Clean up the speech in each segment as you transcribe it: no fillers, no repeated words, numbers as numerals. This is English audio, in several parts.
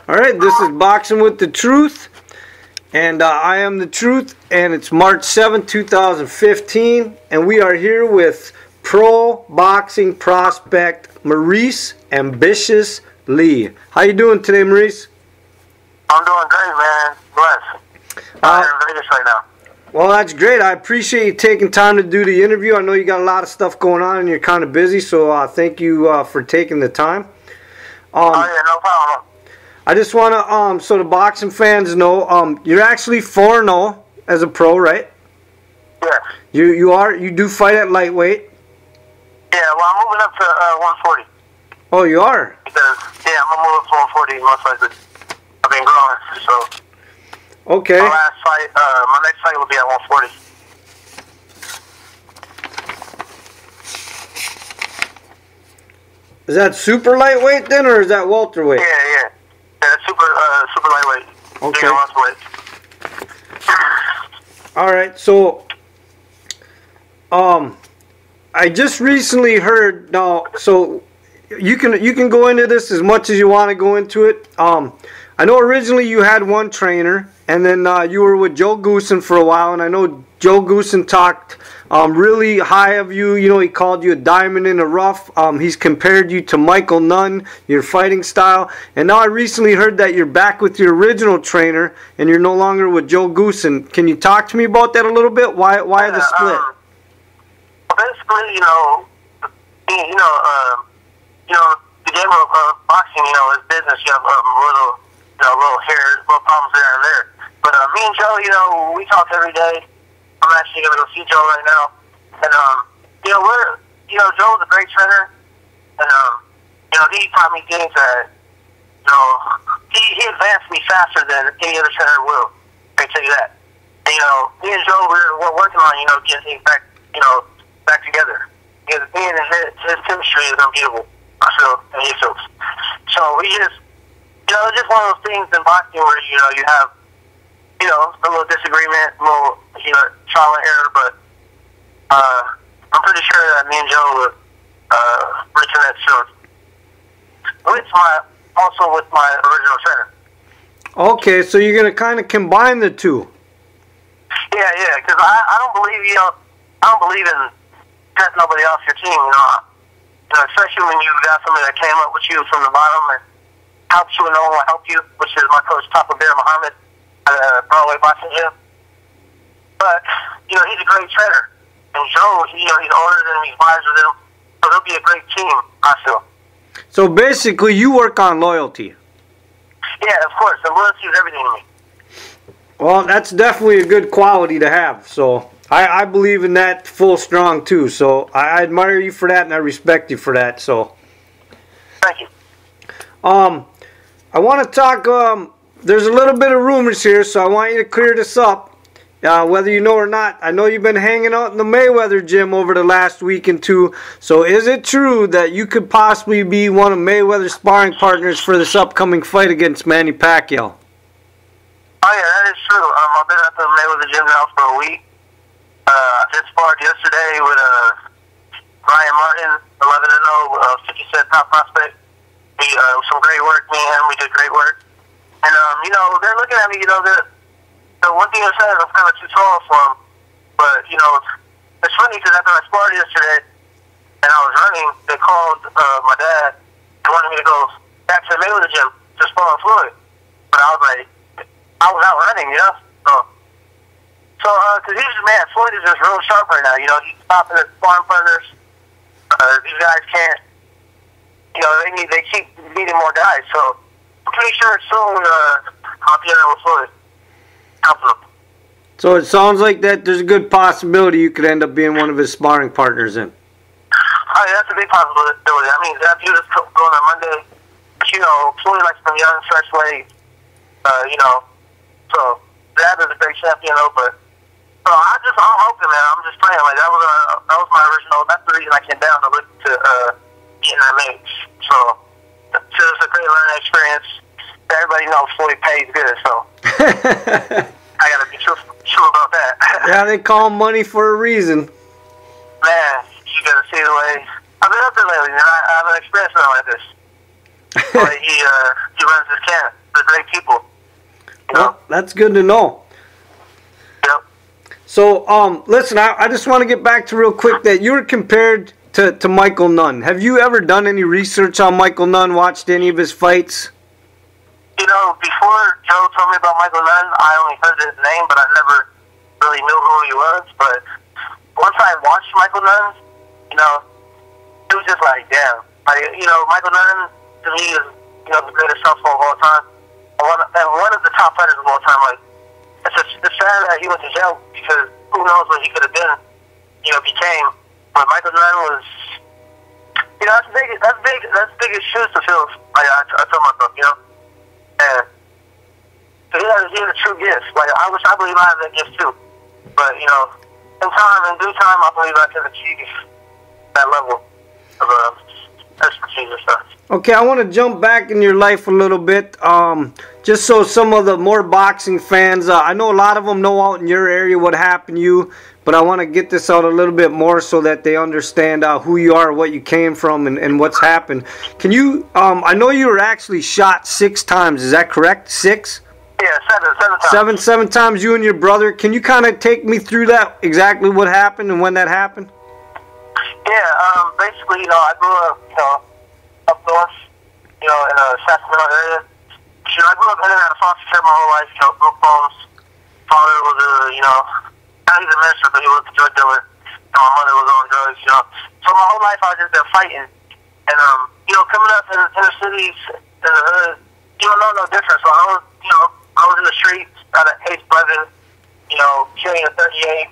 All right, this is Boxing with the Truth, and I am the Truth, and it's March 7th, 2015, and we are here with pro boxing prospect Maurice Ambitious Lee. How you doing today, Maurice? I'm doing great, man. Blessed. I'm in Vegas right now. Well, that's great. I appreciate you taking time to do the interview. I know you got a lot of stuff going on and you're kind of busy, so thank you for taking the time. Oh, yeah, no problem. I just want to, so the boxing fans know, you're actually 4-0 as a pro, right? Yes. You do fight at lightweight? Yeah, well, I'm moving up to 140. Oh, you are? Because, yeah, I'm going to move up to 140 most likely. I've been growing, so. Okay. My next fight will be at 140. Is that super lightweight then, or is that welterweight? Yeah, super lightweight. Okay. Welterweight. All right, so, I just recently heard, now, so you can go into this as much as you want to go into it. I know originally you had one trainer, and then you were with Joe Goosen for a while, and I know Joe Goosen talked really high of you. You know, he called you a diamond in the rough. He's compared you to Michael Nunn, your fighting style. And now I recently heard that you're back with your original trainer, and you're no longer with Joe Goosen. Can you talk to me about that a little bit? Why the split? Basically, the game of boxing, is business. You have little hairs, little problems there and there. But me and Joe, we talk every day. I'm actually gonna go see Joe right now, and Joe's a great trainer, and he taught me things that he advanced me faster than any other trainer will. I can tell you that. And, me and Joe we're working on getting things back together. Because me and his chemistry is unbeatable. I feel, and he feels. So we just. It's just one of those things in boxing where, you have, a little disagreement, a little, trial and error, but, I'm pretty sure that me and Joe would, reconnect soon. Also with my original trainer. Okay, so you're going to kind of combine the two. Yeah, because I don't believe, I don't believe in cutting nobody off your team, especially when you got somebody that came up with you from the bottom and helps you and no one will help you, which is my coach, Papa Bear Muhammad, at Broadway Boxing Gym. But, he's a great trainer. And Joe, he's older than him, he's wiser than him, so he'll be a great team, I feel. So basically, you work on loyalty. Yeah, of course. And loyalty is everything to me. Well, that's definitely a good quality to have. So I believe in that full strong, too. So I admire you for that, and I respect you for that. So thank you. I want to talk, there's a little bit of rumors here, so I want you to clear this up, whether you know or not. I know you've been hanging out in the Mayweather gym over the last week and two, so is it true that you could possibly be one of Mayweather's sparring partners for this upcoming fight against Manny Pacquiao? Oh yeah, that is true. I've been at the Mayweather gym now for a week. I just sparred yesterday with Ryan Martin, 11-0, 50-cent top prospect. Some great work, me and him, we did great work. And, they're looking at me, the one thing I said is I'm kind of too tall for them. But, it's funny because after I sparred yesterday and I was running, they called my dad and wanted me to go back to the Mayweather gym to spar on Floyd. But I was like, I was out running, So, because Floyd is just real sharp right now, he's stopping his sparring partners. These guys can't. They keep needing more guys, so I'm pretty sure soon I'll be in there with Floyd. Helping him. So it sounds like that there's a good possibility you could end up being one of his sparring partners then. Oh, yeah, that's a big possibility. I mean, that dude is going on Monday. But, Floyd likes some young, fresh legs. So that is a great champion, but so I'm hoping, man. I'm just praying. Like that was my original. That's the reason I came down to look to getting that mix. So it's a great learning experience. Everybody knows Floyd pays good, so I gotta be true about that. Yeah, they call him money for a reason. Man, you gotta see the way I've been up there lately, and I haven't experienced nothing like this. Like he runs his camp. They're great people. You know? Well, that's good to know. Yep. So, listen, I just want to get back to real quick that you were compared to Michael Nunn. Have you ever done any research on Michael Nunn, watched any of his fights? You know, before Joe told me about Michael Nunn, I only heard his name, but I never really knew who he was. But once I watched Michael Nunn, you know, it was just like, damn. Like, you know, Michael Nunn, to me, is, you know, the greatest southpaw of all time. And one of the top fighters of all time. Like, it's sad that he went to jail because who knows what he could have been, you know, became. But Michael Nunn was, you know, that's big shoes to fill. Like I told myself, you know. And so he had a true gift. Like I believe I have that gift too. But you know, in due time, I believe I can achieve that level of expertise and stuff. Okay, I want to jump back in your life a little bit, just so some of the more boxing fans, I know a lot of them know out in your area what happened to you, but I want to get this out a little bit more so that they understand who you are, what you came from, and what's happened. Can you, I know you were actually shot 6 times, is that correct? 6? Yeah, 7 times. Seven times, you and your brother. Can you kind of take me through that, exactly what happened and when that happened? Yeah, basically, you know, I grew up, you know, up north, you know, in a Sacramento area. You know, I grew up in and out of foster care my whole life, you know, group homes. Father was a, you know, not even a minister, but he was a drug dealer. And my mother was on drugs, you know. So my whole life I was just there fighting. And, you know, coming up in inner cities, in the hood, you don't know no difference. So I was, you know, I was in the streets at an 8th brother, you know, carrying a 38,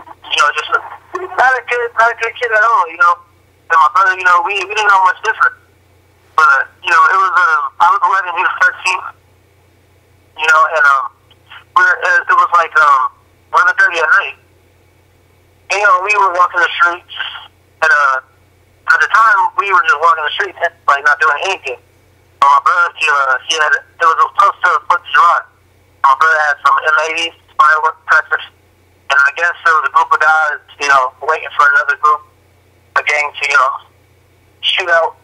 you know, just not a good kid at all, you know. And my brother, you know, we didn't know much different. But, you know, it was, I was 11, he was 13, you know, and, it was like, 11:30 at night. And, you know, we were walking the streets, and, at the time, we were just walking the streets, like, not doing anything. But my brother, he had, it was close to a foot Gerard. My brother had some M80s, firework practice, and I guess there was a group of guys, you know, waiting for another group, a gang to, you know, shoot out.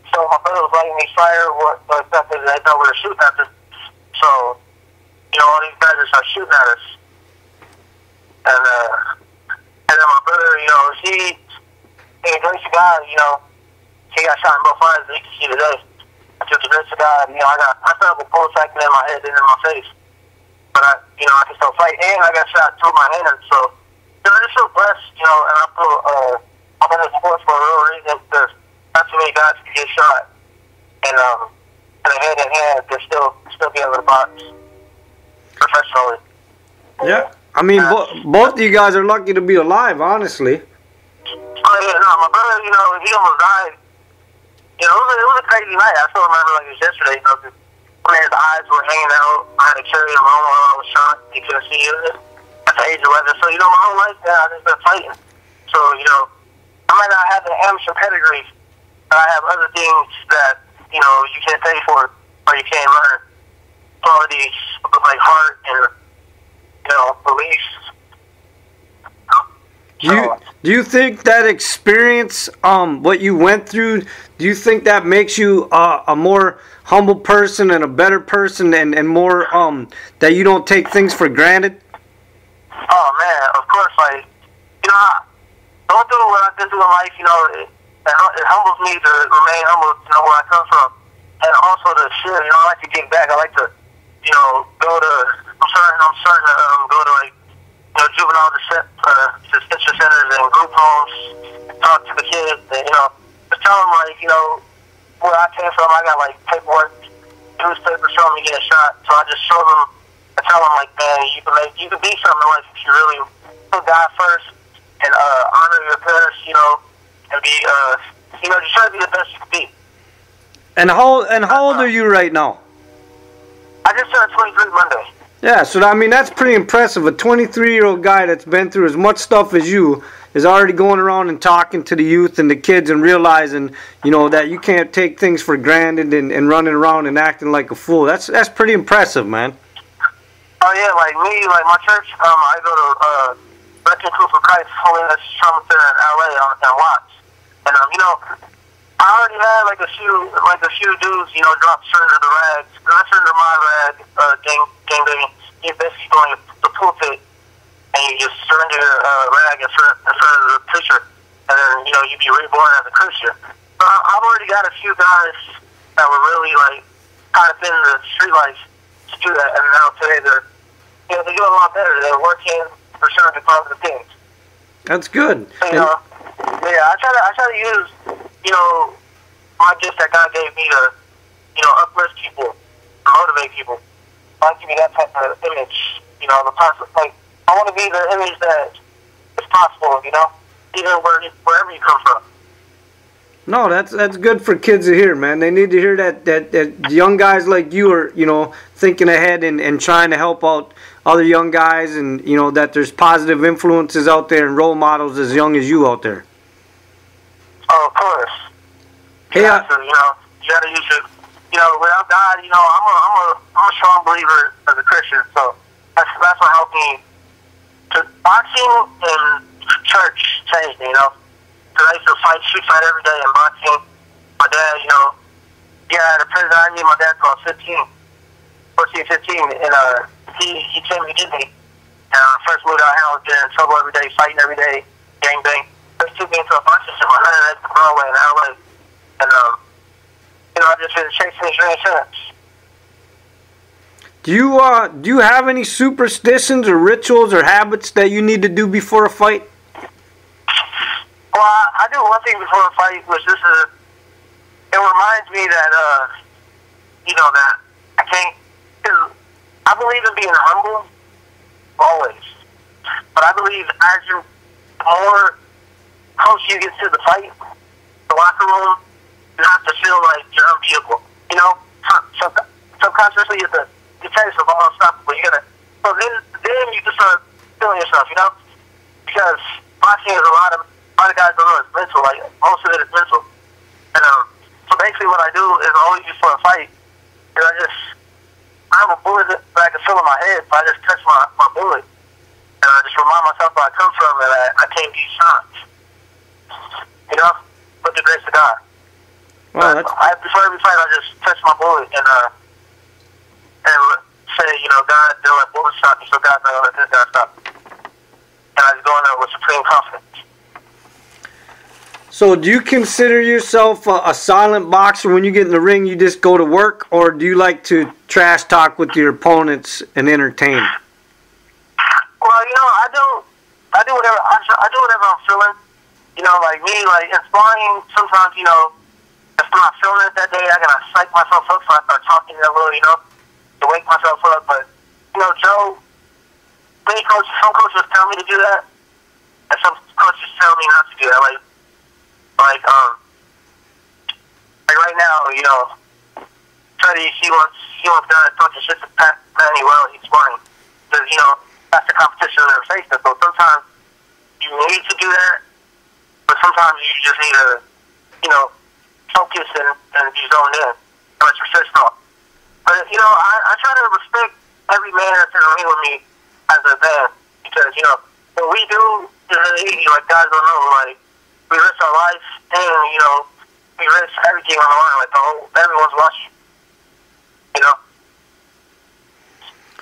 So my brother was lighting me fire, what exactly they thought we were shooting at us. So, you know, all these guys just started shooting at us. And then my brother, you know, he grace of God, you know, he got shot in both eyes, as you can see today. Through the grace of God, you know, I still have a pulse acting in my head and in my face. But you know, I can still fight, and I got shot through my hands. So, you know, I just feel blessed, you know, and I'm in the sports for a real reason because not too many guys can get shot, and hand in hand, they still be able to box professionally. Yeah, I mean, both of you guys are lucky to be alive, honestly. Oh yeah, no, my brother, you know, he almost died. You know, it was a crazy night. I still remember like it was yesterday. You know, when his eyes were hanging out, I had to carry him home while I was shot. He couldn't see it at the age of 11. So you know, my whole life, man, I've just been fighting. So you know, I might not have the amateur pedigree. I have other things that, you know, you can't pay for or you can't learn. Qualities like heart and, you know, beliefs. Do you think that experience, what you went through, do you think that makes you a more humble person and a better person and more, that you don't take things for granted? Oh, man, of course, like, you know, going through what I've been through in life, you know, it humbles me to remain humble, you know, where I come from. And also to share, you know, I like to give back. I like to, you know, I'm starting to go to, like, you know, juvenile detention centers and group homes, talk to the kids, and, you know, just tell them, like, you know, where I came from. I got, like, paperwork, newspapers showing me getting shot. So I just show them, I tell them, like, man, you can be something in life if you really put God first and honor your parents, you know, and be, you know, just try to be the best you can be. And how old are you right now? I just turned 23 Monday. Yeah, so I mean that's pretty impressive. A 23-year-old guy that's been through as much stuff as you is already going around and talking to the youth and the kids and realizing, you know, that you can't take things for granted and running around and acting like a fool. That's pretty impressive, man. Oh yeah, like me, like my church, I go to Veteran Proof of Christ Holiness Trauma Center in LA on Watts. And you know, I already had like a few dudes, you know, drop surrender the rags, not surrender my rag, gang banging. You basically go in the pulpit and you just surrender your rag in front of the preacher, and then you know you be reborn as a Christian. But I've already got a few guys that were really like kind of in the street life to do that, and now today they're doing a lot better. They're working for certain positive things. That's good. So, you know, yeah, I try to use, you know, my gift that God gave me to, you know, uplift people, motivate people. I give me that type of image, you know, like I want to be the image that is possible, you know, even wherever you come from. No, that's good for kids to hear, man. They need to hear that young guys like you are, you know, thinking ahead and trying to help out other young guys, and you know that there's positive influences out there and role models as young as you out there. Oh, of course. Hey, you know, you gotta use it. You know, without God, you know, I'm a strong believer as a Christian, so that's what helped me. To boxing and church changed me, you know. Because I used to street fight every day in boxing. My dad, you know, at a prison I knew my dad called 14, 15, and he came to get me. And I first moved out here, I was getting in trouble every day, fighting every day, gang bang. He took me into a boxing gym on 100th Broadway in LA. And, you know, I've just been chasing his dream since. Do you have any superstitions or rituals or habits that you need to do before a fight? Well, I do one thing before a fight, which it reminds me that, you know, that I can't, because I believe in being humble, always. But I believe as the more close you get to the fight, the locker room, you have to feel like you're unbeatable. You know, subconsciously you tell yourself, oh, unstoppable. So then you just start feeling yourself, you know? Because boxing is a lot of guys don't know it's mental, like most of it is mental. And so basically what I do is always before a fight, is I have a bullet that I can feel in my head, so I just touch my bullet. And I just remind myself where I come from and I can't be shocked. You know? With the grace of God. Well, before every fight, I just touch my bullet and say, you know, God, don't let bullets stop me, so God, don't let this guy stop me. And I just go in there with supreme confidence. So do you consider yourself a silent boxer? When you get in the ring, you just go to work, or do you like to trash talk with your opponents and entertain? Well, you know, I do whatever I'm feeling. You know, like me, like in sparring, sometimes, you know, if I'm not feeling it that day, I gotta psych myself up, so I start talking a little, you know, to wake myself up. But, you know, Joe, some coaches tell me to do that, and some coaches tell me not to do that. Like right now, you know, Freddie, he wants God to talk to shit to Pat Manny while he's sparring. Because, you know, that's the competition they're facing. So sometimes you need to do that, but sometimes you just need to, you know, focus and be zoned in. And let your fist off. But, you know, I try to respect every man that's in the ring with me as a band. Because, you know, what we do isn't easy. Like, guys don't know, like, we risk our life and, you know, we risk everything on the line. Like, everyone's watching. You know?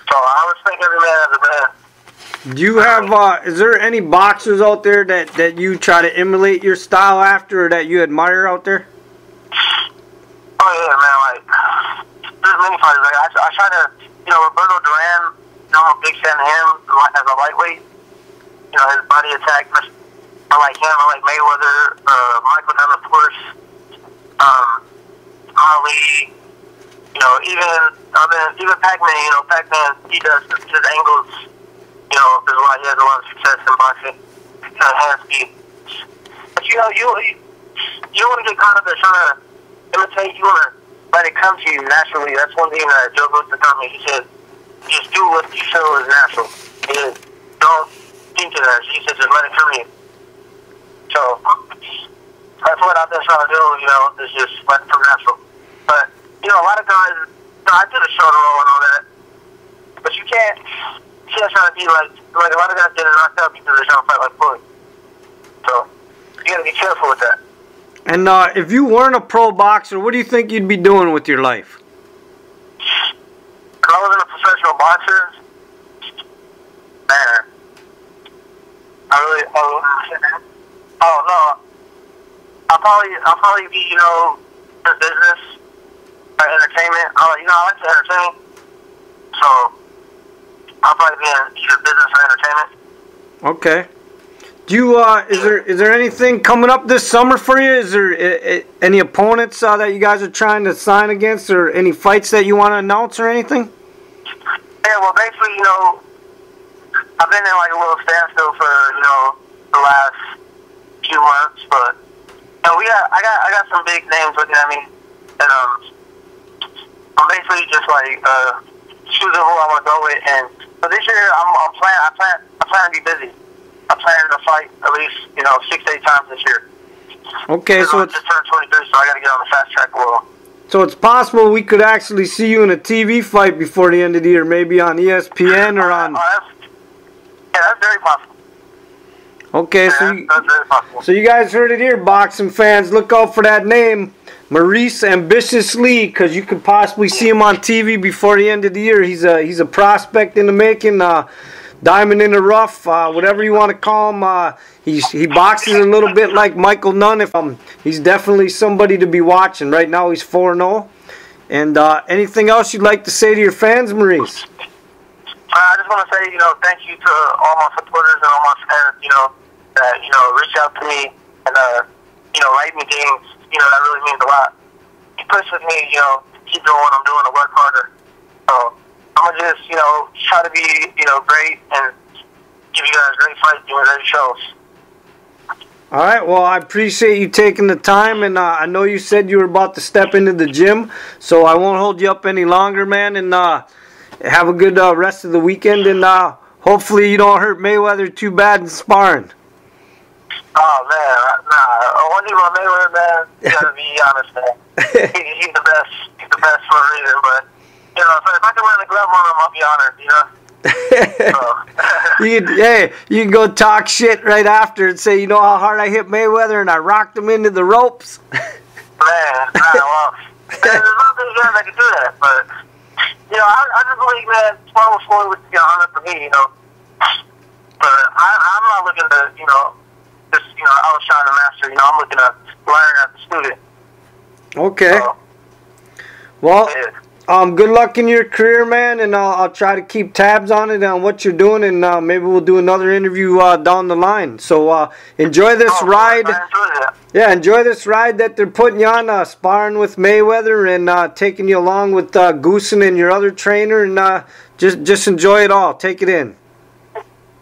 So I respect every man as a band. Do you have, is there any boxers out there that you try to emulate your style after, or that you admire out there? Oh, yeah, man, like, there's many fighters. Like, I try to, you know, Roberto Duran, you know, I'm a big fan of him as a lightweight. You know, his body attack, I like him. I like Mayweather, Michael Dunn, of course, Ali, you know, even Pac-Man, you know, Pac-Man, he does his angles, you know, he has a lot of success in boxing, hand speed. But, you know, you don't want to get caught up in trying to imitate. You want to let it come to you naturally. That's one thing that Joe Goosen taught me. He said, just do what you feel is natural. And don't think of that. He said, just let it come to you. So, that's what I've been trying to do, you know, is just let it come natural. But, you know, a lot of guys, you know, I did a shoulder roll and all that, but you can't try to be like a lot of guys getting knocked out because they're trying to fight like Floyd. So, you gotta be careful with that. And if you weren't a pro boxer, what do you think you'd be doing with your life? If I wasn't a professional boxer, man, oh no, I'll probably be, you know, in business or entertainment. I like to entertain, so I'll probably be in either business or entertainment. Okay. Do you is there anything coming up this summer for you? Is there any opponents that you guys are trying to sign against, or any fights that you want to announce or anything? Yeah, well, basically, you know, I've been in like a little standstill for, you know, the last few months, but you know, I got some big names looking at me, and I'm basically just like choosing who I want to go with. And so this year, I plan to be busy. I'm planning to fight at least, you know, 6 to 8 times this year. Okay, so I just turned 23, so I got to get on the fast track a little. So it's possible we could actually see you in a TV fight before the end of the year, maybe on ESPN or on. That's very possible. Okay, yeah, so that's very possible. So you guys heard it here, boxing fans. Look out for that name, Maurice Ambitious Lee, because you could possibly see him on TV before the end of the year. He's a prospect in the making. Diamond in the rough, whatever you want to call him. He boxes a little bit like Michael Nunn. He's definitely somebody to be watching. Right now he's 4-0. And anything else you'd like to say to your fans, Maurice? I just want to say, you know, thank you to all my supporters and all my fans, you know, that, you know, reach out to me and, you know, write me games. You know, that really means a lot. It pushes me, you know, to keep doing what I'm doing, to work harder. So I'm going to just, you know, try to be, you know, great and give you guys great fights, doing great shows. All right, well, I appreciate you taking the time, and I know you said you were about to step into the gym, so I won't hold you up any longer, man, and have a good rest of the weekend, and hopefully you don't hurt Mayweather too bad in sparring. Oh, man, nah. One thing about Mayweather, man, you got to be honest, man. He's the best. He's the best for a reason, but you know, so if I can wear the glove on him, I'll be honored, you know? You can go talk shit right after and say, you know how hard I hit Mayweather and I rocked him into the ropes? Man, well, there's nothing guys that can do that, but, you know, I just believe, man, sparring with Floyd would be an honor for me, you know? But I'm not looking to, you know, just, you know, outshine the master, you know, I'm looking to learn as a student. Okay. So, well, yeah. Good luck in your career, man, and I'll try to keep tabs on it, on what you're doing, and maybe we'll do another interview down the line. So enjoy this ride. Yeah, enjoy this ride that they're putting you on, sparring with Mayweather and taking you along with Goosen and your other trainer, and just enjoy it all. Take it in.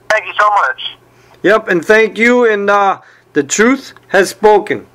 Thank you so much. Yep, and thank you, and the truth has spoken.